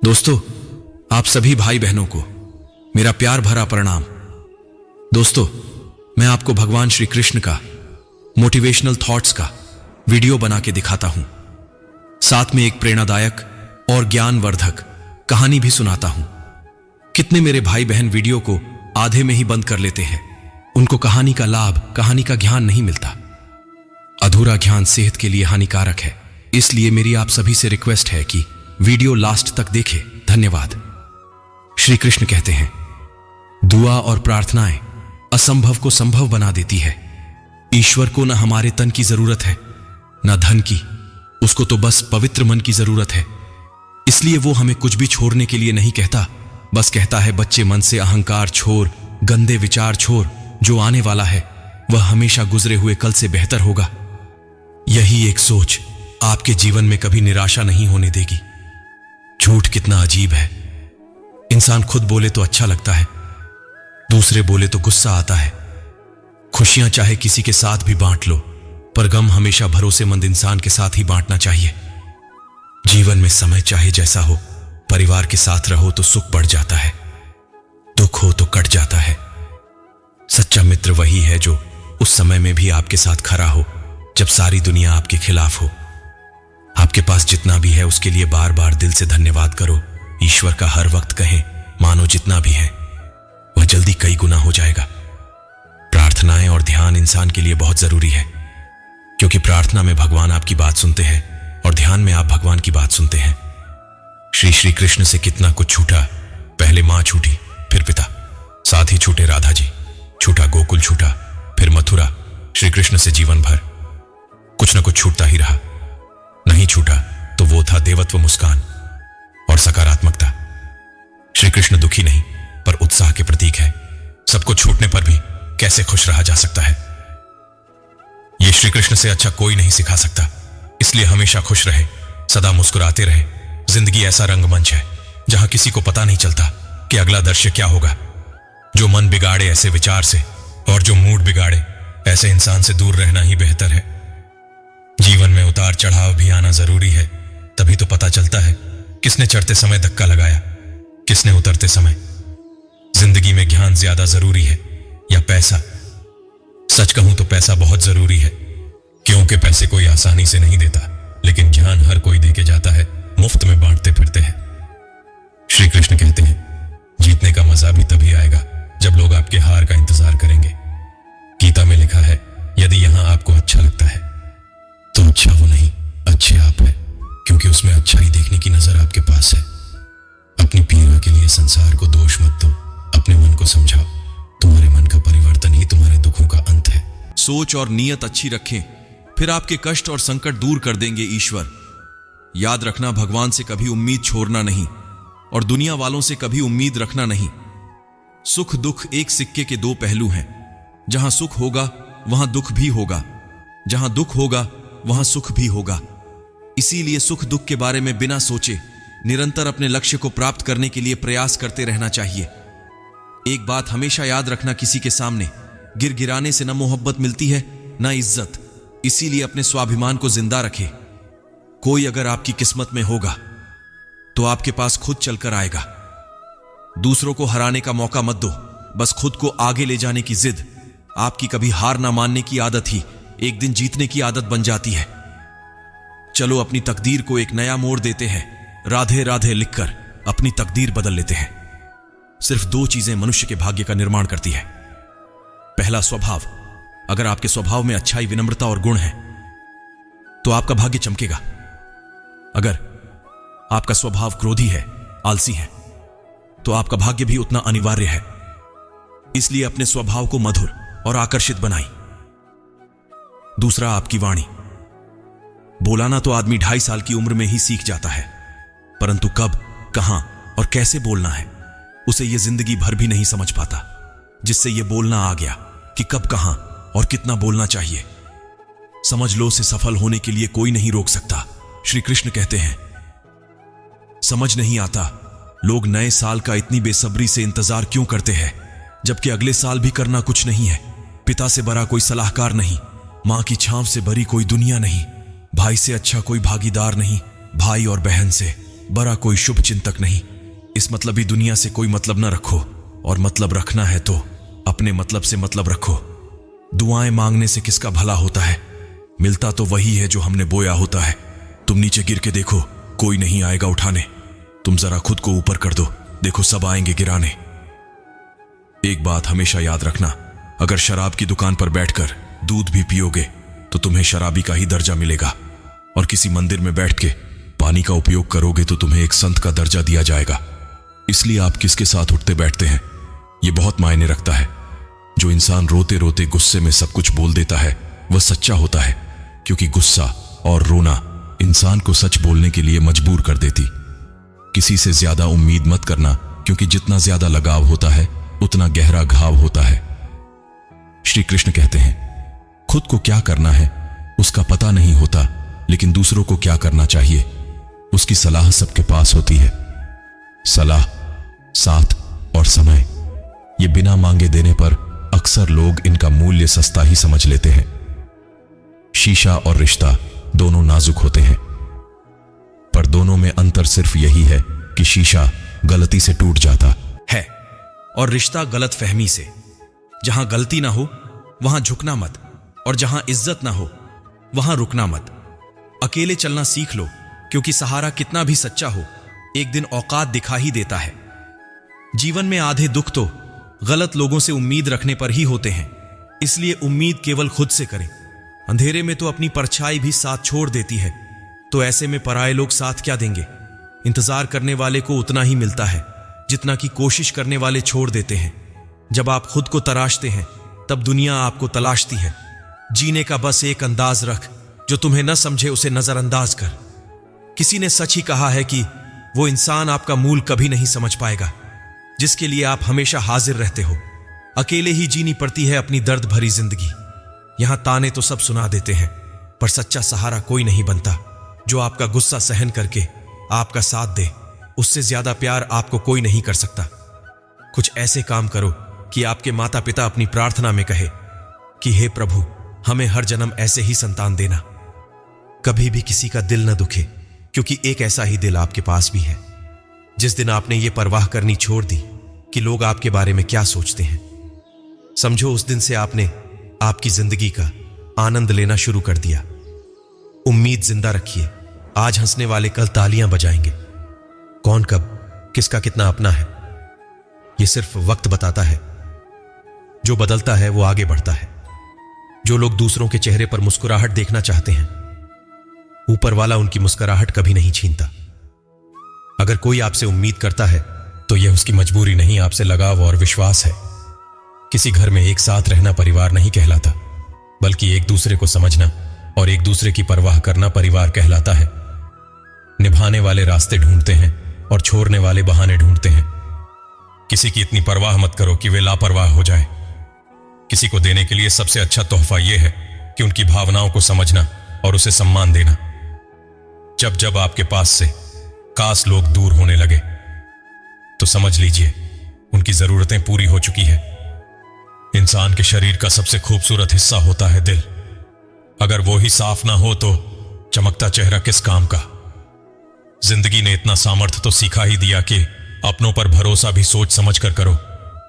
दोस्तों, आप सभी भाई बहनों को मेरा प्यार भरा प्रणाम। दोस्तों, मैं आपको भगवान श्री कृष्ण का मोटिवेशनल थॉट्स का वीडियो बना के दिखाता हूं। साथ में एक प्रेरणादायक और ज्ञानवर्धक कहानी भी सुनाता हूं। कितने मेरे भाई बहन वीडियो को आधे में ही बंद कर लेते हैं। उनको कहानी का लाभ, कहानी का ज्ञान नहीं मिलता। अधूरा ज्ञान सेहत के लिए हानिकारक है। इसलिए मेरी आप सभी से रिक्वेस्ट है कि वीडियो लास्ट तक देखें। धन्यवाद। श्री कृष्ण कहते हैं, दुआ और प्रार्थनाएं असंभव को संभव बना देती है। ईश्वर को न हमारे तन की जरूरत है, न धन की। उसको तो बस पवित्र मन की जरूरत है। इसलिए वो हमें कुछ भी छोड़ने के लिए नहीं कहता। बस कहता है, बच्चे मन से अहंकार छोड़, गंदे विचार छोड़। जो आने वाला है वह हमेशा गुजरे हुए कल से बेहतर होगा। यही एक सोच आपके जीवन में कभी निराशा नहीं होने देगी। झूठ कितना अजीब है। इंसान खुद बोले तो अच्छा लगता है, दूसरे बोले तो गुस्सा आता है। खुशियां चाहे किसी के साथ भी बांट लो, पर गम हमेशा भरोसेमंद इंसान के साथ ही बांटना चाहिए। जीवन में समय चाहे जैसा हो, परिवार के साथ रहो तो सुख बढ़ जाता है, दुख हो तो कट जाता है। सच्चा मित्र वही है जो उस समय में भी आपके साथ खड़ा हो जब सारी दुनिया आपके खिलाफ हो। आपके पास जितना भी है उसके लिए बार बार दिल से धन्यवाद करो। ईश्वर का हर वक्त कहें, मानो जितना भी है वह जल्दी कई गुना हो जाएगा। प्रार्थनाएं और ध्यान इंसान के लिए बहुत जरूरी है, क्योंकि प्रार्थना में भगवान आपकी बात सुनते हैं और ध्यान में आप भगवान की बात सुनते हैं। श्री कृष्ण से कितना कुछ छूटा। पहले मां छूटी, फिर पिता, साथ ही छूटे राधा जी, छूटा गोकुल, छूटा फिर मथुरा। श्री कृष्ण से जीवन भर कुछ न कुछ छूटता ही रहा। नहीं छूटा तो वो था देवत्व, मुस्कान और सकारात्मकता। श्री कृष्ण दुखी नहीं पर उत्साह के प्रतीक है। सबको छूटने पर भी कैसे खुश रहा जा सकता है, यह श्री कृष्ण से अच्छा कोई नहीं सिखा सकता। इसलिए हमेशा खुश रहे, सदा मुस्कुराते रहे। जिंदगी ऐसा रंगमंच है जहां किसी को पता नहीं चलता कि अगला दृश्य क्या होगा। जो मन बिगाड़े ऐसे विचार से और जो मूड बिगाड़े ऐसे इंसान से दूर रहना ही बेहतर है। जीवन में उतार चढ़ाव भी आना जरूरी है, तभी तो पता चलता है किसने चढ़ते समय धक्का लगाया, किसने उतरते समय। जिंदगी में ज्ञान ज्यादा जरूरी है या पैसा? सच कहूं तो पैसा बहुत जरूरी है, क्योंकि पैसे कोई आसानी से नहीं देता, लेकिन ज्ञान हर कोई देके जाता है, मुफ्त में बांटते फिरते हैं। श्री कृष्ण कहते हैं, जीतने का मजा भी तभी आएगा जब लोग आपके हार का इंतजार करेंगे। गीता में लिखा है, यदि यहां आपको अच्छा लगता है तो अच्छा वो नहीं, अच्छे आप है, क्योंकि उसमें अच्छाई देखने की नजर आपके पास है। अपनी पीड़ा के लिए संसार को दोष मत दो, अपने मन को समझाओ। तुम्हारे मन का परिवर्तन ही तुम्हारे दुखों का अंत है। सोच और नीयत अच्छी रखें, फिर आपके कष्ट और संकट दूर कर देंगे ईश्वर। याद रखना, भगवान से कभी उम्मीद छोड़ना नहीं और दुनिया वालों से कभी उम्मीद रखना नहीं। सुख दुख एक सिक्के के दो पहलू हैं। जहां सुख होगा वहां दुख भी होगा, जहां दुख होगा वहां सुख भी होगा। इसीलिए सुख दुख के बारे में बिना सोचे निरंतर अपने लक्ष्य को प्राप्त करने के लिए प्रयास करते रहना चाहिए। एक बात हमेशा याद रखना, किसी के सामने गिड़गिड़ाने से न मोहब्बत मिलती है न इज्जत। इसीलिए अपने स्वाभिमान को जिंदा रखें। कोई अगर आपकी किस्मत में होगा तो आपके पास खुद चलकर आएगा। दूसरों को हराने का मौका मत दो, बस खुद को आगे ले जाने की जिद। आपकी कभी हार ना मानने की आदत ही एक दिन जीतने की आदत बन जाती है। चलो अपनी तकदीर को एक नया मोड़ देते हैं। राधे राधे लिखकर अपनी तकदीर बदल लेते हैं। सिर्फ दो चीजें मनुष्य के भाग्य का निर्माण करती है। पहला, स्वभाव। अगर आपके स्वभाव में अच्छाई, विनम्रता और गुण है तो आपका भाग्य चमकेगा। अगर आपका स्वभाव क्रोधी है, आलसी है, तो आपका भाग्य भी उतना अनिवार्य है। इसलिए अपने स्वभाव को मधुर और आकर्षित बनाई। दूसरा, आपकी वाणी। बोलाना तो आदमी 2.5 साल की उम्र में ही सीख जाता है, परंतु कब, कहां और कैसे बोलना है उसे यह जिंदगी भर भी नहीं समझ पाता। जिससे यह बोलना आ गया कि कब, कहां और कितना बोलना चाहिए। समझ लो, से सफल होने के लिए कोई नहीं रोक सकता। श्री कृष्ण कहते हैं, समझ नहीं आता लोग नए साल का इतनी बेसब्री से इंतजार क्यों करते हैं, जबकि अगले साल भी करना कुछ नहीं है। पिता से बड़ा कोई सलाहकार नहीं, मां की छांव से बड़ी कोई दुनिया नहीं, भाई से अच्छा कोई भागीदार नहीं, भाई और बहन से बड़ा कोई शुभ चिंतक नहीं। इस मतलबी दुनिया से कोई मतलब न रखो, और मतलब रखना है तो अपने मतलब से मतलब रखो। दुआएं मांगने से किसका भला होता है? मिलता तो वही है जो हमने बोया होता है। तुम नीचे गिर के देखो, कोई नहीं आएगा उठाने। तुम जरा खुद को ऊपर कर दो, देखो सब आएंगे गिराने। एक बात हमेशा याद रखना, अगर शराब की दुकान पर बैठकर दूध भी पियोगे तो तुम्हें शराबी का ही दर्जा मिलेगा, और किसी मंदिर में बैठ के पानी का उपयोग करोगे तो तुम्हें एक संत का दर्जा दिया जाएगा। इसलिए आप किसके साथ उठते बैठते हैं ये बहुत मायने रखता है। जो इंसान रोते रोते गुस्से में सब कुछ बोल देता है वह सच्चा होता है, क्योंकि गुस्सा और रोना इंसान को सच बोलने के लिए मजबूर कर देती। किसी से ज्यादा उम्मीद मत करना, क्योंकि जितना ज्यादा लगाव होता है उतना गहरा घाव होता है। श्री कृष्ण कहते हैं, खुद को क्या करना है उसका पता नहीं होता, लेकिन दूसरों को क्या करना चाहिए उसकी सलाह सबके पास होती है। सलाह, साथ और समय, ये बिना मांगे देने पर अक्सर लोग इनका मूल्य सस्ता ही समझ लेते हैं। शीशा और रिश्ता दोनों नाजुक होते हैं, पर दोनों में अंतर सिर्फ यही है कि शीशा गलती से टूट जाता है और रिश्ता गलत फहमी से। जहां गलती ना हो वहां झुकना मत, और जहां इज्जत ना हो वहां रुकना मत। अकेले चलना सीख लो, क्योंकि सहारा कितना भी सच्चा हो एक दिन औकात दिखा ही देता है। जीवन में आधे दुख तो गलत लोगों से उम्मीद रखने पर ही होते हैं, इसलिए उम्मीद केवल खुद से करें। अंधेरे में तो अपनी परछाई भी साथ छोड़ देती है, तो ऐसे में पराये लोग साथ क्या देंगे। इंतजार करने वाले को उतना ही मिलता है जितना कि कोशिश करने वाले छोड़ देते हैं। जब आप खुद को तराशते हैं तब दुनिया आपको तलाशती है। जीने का बस एक अंदाज रख, जो तुम्हें न समझे उसे नजरअंदाज कर। किसी ने सच ही कहा है कि वो इंसान आपका मूल कभी नहीं समझ पाएगा जिसके लिए आप हमेशा हाजिर रहते हो। अकेले ही जीनी पड़ती है अपनी दर्द भरी जिंदगी। यहां ताने तो सब सुना देते हैं, पर सच्चा सहारा कोई नहीं बनता। जो आपका गुस्सा सहन करके आपका साथ दे, उससे ज्यादा प्यार आपको कोई नहीं कर सकता। कुछ ऐसे काम करो कि आपके माता पिता अपनी प्रार्थना में कहे कि हे प्रभु, हमें हर जन्म ऐसे ही संतान देना। कभी भी किसी का दिल न दुखे, क्योंकि एक ऐसा ही दिल आपके पास भी है। जिस दिन आपने ये परवाह करनी छोड़ दी कि लोग आपके बारे में क्या सोचते हैं, समझो उस दिन से आपने आपकी जिंदगी का आनंद लेना शुरू कर दिया। उम्मीद जिंदा रखिए, आज हंसने वाले कल तालियां बजाएंगे। कौन कब किसका कितना अपना है ये सिर्फ वक्त बताता है। जो बदलता है वो आगे बढ़ता है। जो लोग दूसरों के चेहरे पर मुस्कुराहट देखना चाहते हैं, ऊपर वाला उनकी मुस्कुराहट कभी नहीं छीनता। अगर कोई आपसे उम्मीद करता है तो यह उसकी मजबूरी नहीं, आपसे लगाव और विश्वास है। किसी घर में एक साथ रहना परिवार नहीं कहलाता, बल्कि एक दूसरे को समझना और एक दूसरे की परवाह करना परिवार कहलाता है। निभाने वाले रास्ते ढूंढते हैं और छोड़ने वाले बहाने ढूंढते हैं। किसी की इतनी परवाह मत करो कि वे लापरवाह हो जाए। किसी को देने के लिए सबसे अच्छा तोहफा यह है कि उनकी भावनाओं को समझना और उसे सम्मान देना। जब जब आपके पास से काश लोग दूर होने लगे तो समझ लीजिए उनकी जरूरतें पूरी हो चुकी है। इंसान के शरीर का सबसे खूबसूरत हिस्सा होता है दिल। अगर वो ही साफ ना हो तो चमकता चेहरा किस काम का। जिंदगी ने इतना सामर्थ्य तो सिखा ही दिया कि अपनों पर भरोसा भी सोच समझ कर करो।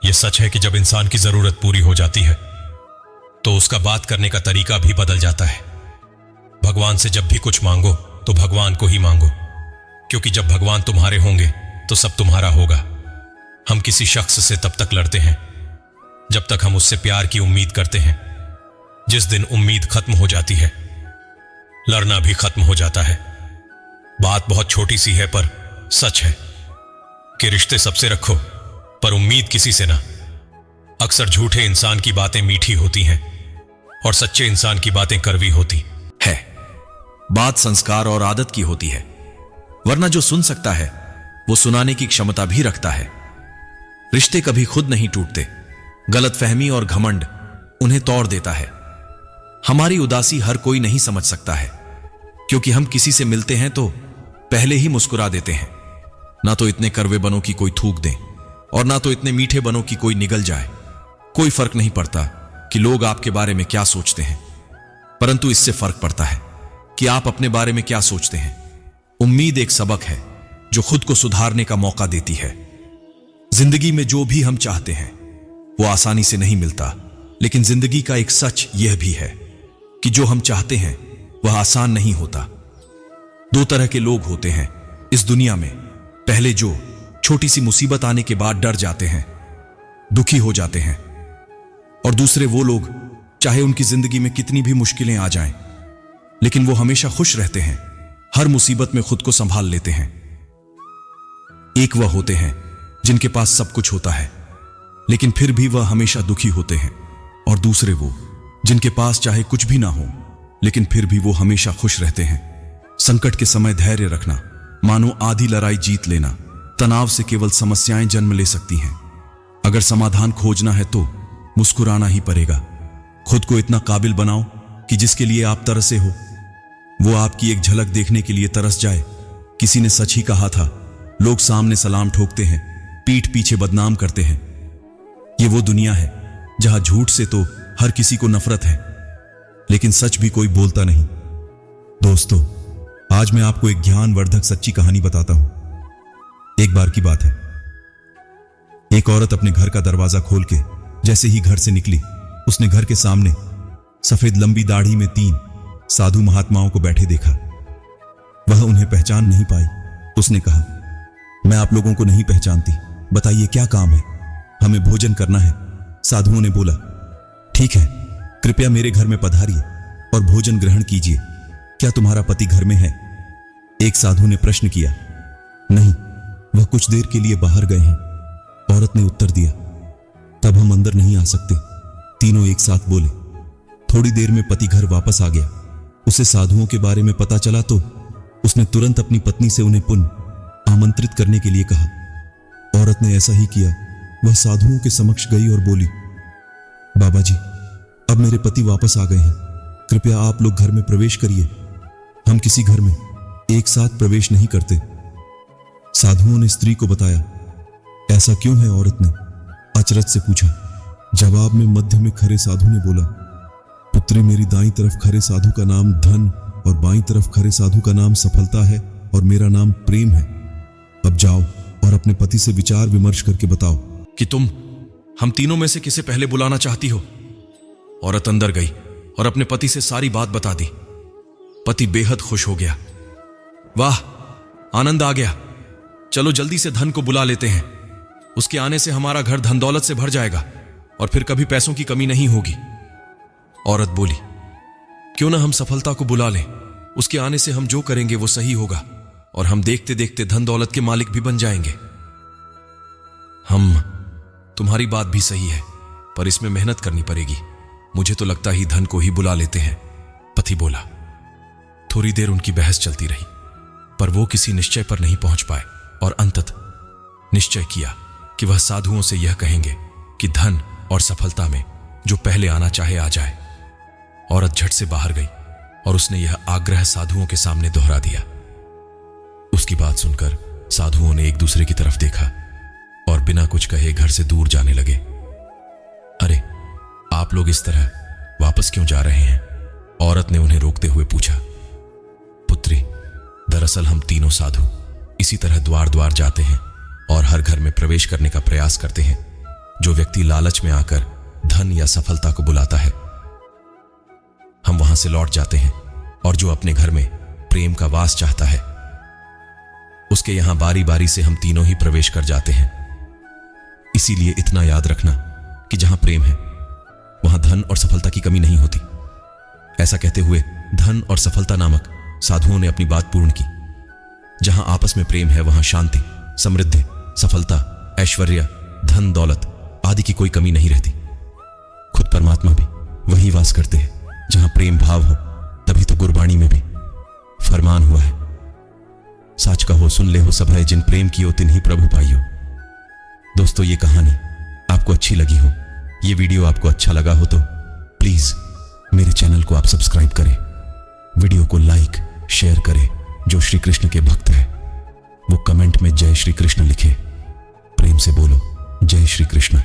यह सच है कि जब इंसान की जरूरत पूरी हो जाती है तो उसका बात करने का तरीका भी बदल जाता है। भगवान से जब भी कुछ मांगो तो भगवान को ही मांगो, क्योंकि जब भगवान तुम्हारे होंगे तो सब तुम्हारा होगा। हम किसी शख्स से तब तक लड़ते हैं जब तक हम उससे प्यार की उम्मीद करते हैं। जिस दिन उम्मीद खत्म हो जाती है, लड़ना भी खत्म हो जाता है। बात बहुत छोटी सी है पर सच है कि रिश्ते सबसे रखो पर उम्मीद किसी से ना। अक्सर झूठे इंसान की बातें मीठी होती हैं और सच्चे इंसान की बातें कड़वी होती है। बात संस्कार और आदत की होती है, वरना जो सुन सकता है वो सुनाने की क्षमता भी रखता है। रिश्ते कभी खुद नहीं टूटते, गलतफहमी और घमंड उन्हें तोड़ देता है। हमारी उदासी हर कोई नहीं समझ सकता है, क्योंकि हम किसी से मिलते हैं तो पहले ही मुस्कुरा देते हैं। ना तो इतने कड़वे बनों की कोई थूक दे और ना तो इतने मीठे बनों की कोई निगल जाए। कोई फर्क नहीं पड़ता कि लोग आपके बारे में क्या सोचते हैं, परंतु इससे फर्क पड़ता है कि आप अपने बारे में क्या सोचते हैं। उम्मीद एक सबक है जो खुद को सुधारने का मौका देती है। जिंदगी में जो भी हम चाहते हैं वो आसानी से नहीं मिलता, लेकिन जिंदगी का एक सच यह भी है कि जो हम चाहते हैं वह आसान नहीं होता। दो तरह के लोग होते हैं इस दुनिया में। पहले जो छोटी सी मुसीबत आने के बाद डर जाते हैं, दुखी हो जाते हैं, और दूसरे वो लोग चाहे उनकी जिंदगी में कितनी भी मुश्किलें आ जाएं, लेकिन वो हमेशा खुश रहते हैं, हर मुसीबत में खुद को संभाल लेते हैं। एक वह होते हैं जिनके पास सब कुछ होता है लेकिन फिर भी वह हमेशा दुखी होते हैं, और दूसरे वो जिनके पास चाहे कुछ भी ना हो लेकिन फिर भी वो हमेशा खुश रहते हैं। संकट के समय धैर्य रखना मानो आधी लड़ाई जीत लेना। तनाव से केवल समस्याएं जन्म ले सकती हैं। अगर समाधान खोजना है तो मुस्कुराना ही पड़ेगा। खुद को इतना काबिल बनाओ कि जिसके लिए आप तरसे हो वो आपकी एक झलक देखने के लिए तरस जाए। किसी ने सच ही कहा था, लोग सामने सलाम ठोकते हैं, पीठ पीछे बदनाम करते हैं। ये वो दुनिया है जहां झूठ से तो हर किसी को नफरत है, लेकिन सच भी कोई बोलता नहीं। दोस्तों, आज मैं आपको एक ज्ञानवर्धक सच्ची कहानी बताता हूं। एक बार की बात है, एक औरत अपने घर का दरवाजा खोल के जैसे ही घर से निकली, उसने घर के सामने सफेद लंबी दाढ़ी में 3 साधु महात्माओं को बैठे देखा। वह उन्हें पहचान नहीं पाई। उसने कहा, मैं आप लोगों को नहीं पहचानती, बताइए क्या काम है? हमें भोजन करना है। साधुओं ने बोला, ठीक है, कृपया मेरे घर में पधारिए और भोजन ग्रहण कीजिए। क्या तुम्हारा पति घर में है? एक साधु ने प्रश्न किया। नहीं, वह कुछ देर के लिए बाहर गए हैं, औरत ने उत्तर दिया। तब हम अंदर नहीं आ सकते, तीनों एक साथ बोले। थोड़ी देर में पति घर वापस आ गया। उसे साधुओं के बारे में पता चला तो उसने तुरंत अपनी पत्नी से उन्हें पुनः आमंत्रित करने के लिए कहा। औरत ने ऐसा ही किया। वह साधुओं के समक्ष गई और बोली, बाबा जी, अब मेरे पति वापस आ गए हैं, कृपया आप लोग घर में प्रवेश करिए। हम किसी घर में एक साथ प्रवेश नहीं करते। साधुओं ने स्त्री को बताया। ऐसा क्यों है? औरत ने अचरज से पूछा। जवाब में मध्य में खड़े साधु ने बोला, पुत्री, मेरी दाईं तरफ खड़े साधु का नाम धन और बाईं तरफ खड़े साधु का नाम सफलता है और मेरा नाम प्रेम है। अब जाओ और अपने पति से विचार विमर्श करके बताओ कि तुम हम तीनों में से किसे पहले बुलाना चाहती हो। औरत अंदर गई और अपने पति से सारी बात बता दी। पति बेहद खुश हो गया। वाह, आनंद आ गया, चलो जल्दी से धन को बुला लेते हैं। उसके आने से हमारा घर धन दौलत से भर जाएगा और फिर कभी पैसों की कमी नहीं होगी। औरत बोली, क्यों ना हम सफलता को बुला लें, उसके आने से हम जो करेंगे वो सही होगा और हम देखते देखते धन दौलत के मालिक भी बन जाएंगे। तुम्हारी बात भी सही है, पर इसमें मेहनत करनी पड़ेगी। मुझे तो लगता ही धन को ही बुला लेते हैं, पति बोला। थोड़ी देर उनकी बहस चलती रही, पर वो किसी निश्चय पर नहीं पहुंच पाए और अंततः निश्चय किया कि वह साधुओं से यह कहेंगे कि धन और सफलता में जो पहले आना चाहे आ जाए। औरत झट से बाहर गई और उसने यह आग्रह साधुओं के सामने दोहरा दिया। उसकी बात सुनकर साधुओं ने एक दूसरे की तरफ देखा और बिना कुछ कहे घर से दूर जाने लगे। अरे, आप लोग इस तरह वापस क्यों जा रहे हैं? औरत ने उन्हें रोकते हुए पूछा। पुत्री, दरअसल हम तीनों साधु इसी तरह द्वार द्वार जाते हैं और हर घर में प्रवेश करने का प्रयास करते हैं। जो व्यक्ति लालच में आकर धन या सफलता को बुलाता है, हम वहां से लौट जाते हैं, और जो अपने घर में प्रेम का वास चाहता है, उसके यहां बारी बारी से हम तीनों ही प्रवेश कर जाते हैं। इसीलिए इतना याद रखना कि जहां प्रेम है वहां धन और सफलता की कमी नहीं होती। ऐसा कहते हुए धन और सफलता नामक साधुओं ने अपनी बात पूर्ण की। जहां आपस में प्रेम है वहां शांति, समृद्धि, सफलता, ऐश्वर्य, धन दौलत आदि की कोई कमी नहीं रहती। खुद परमात्मा भी वही वास करते हैं जहां प्रेम भाव हो। तभी तो गुरबाणी में भी फरमान हुआ है, साच कहो सुन ले हो सब है, जिन प्रेम कियो तिन्हीं प्रभु पाइयो। दोस्तों, ये कहानी आपको अच्छी लगी हो, ये वीडियो आपको अच्छा लगा हो तो प्लीज मेरे चैनल को आप सब्सक्राइब करें, वीडियो को लाइक शेयर करें। जो श्री कृष्ण के भक्त है वो कमेंट में जय श्री कृष्ण लिखे। प्रेम से बोलो जय श्री कृष्ण।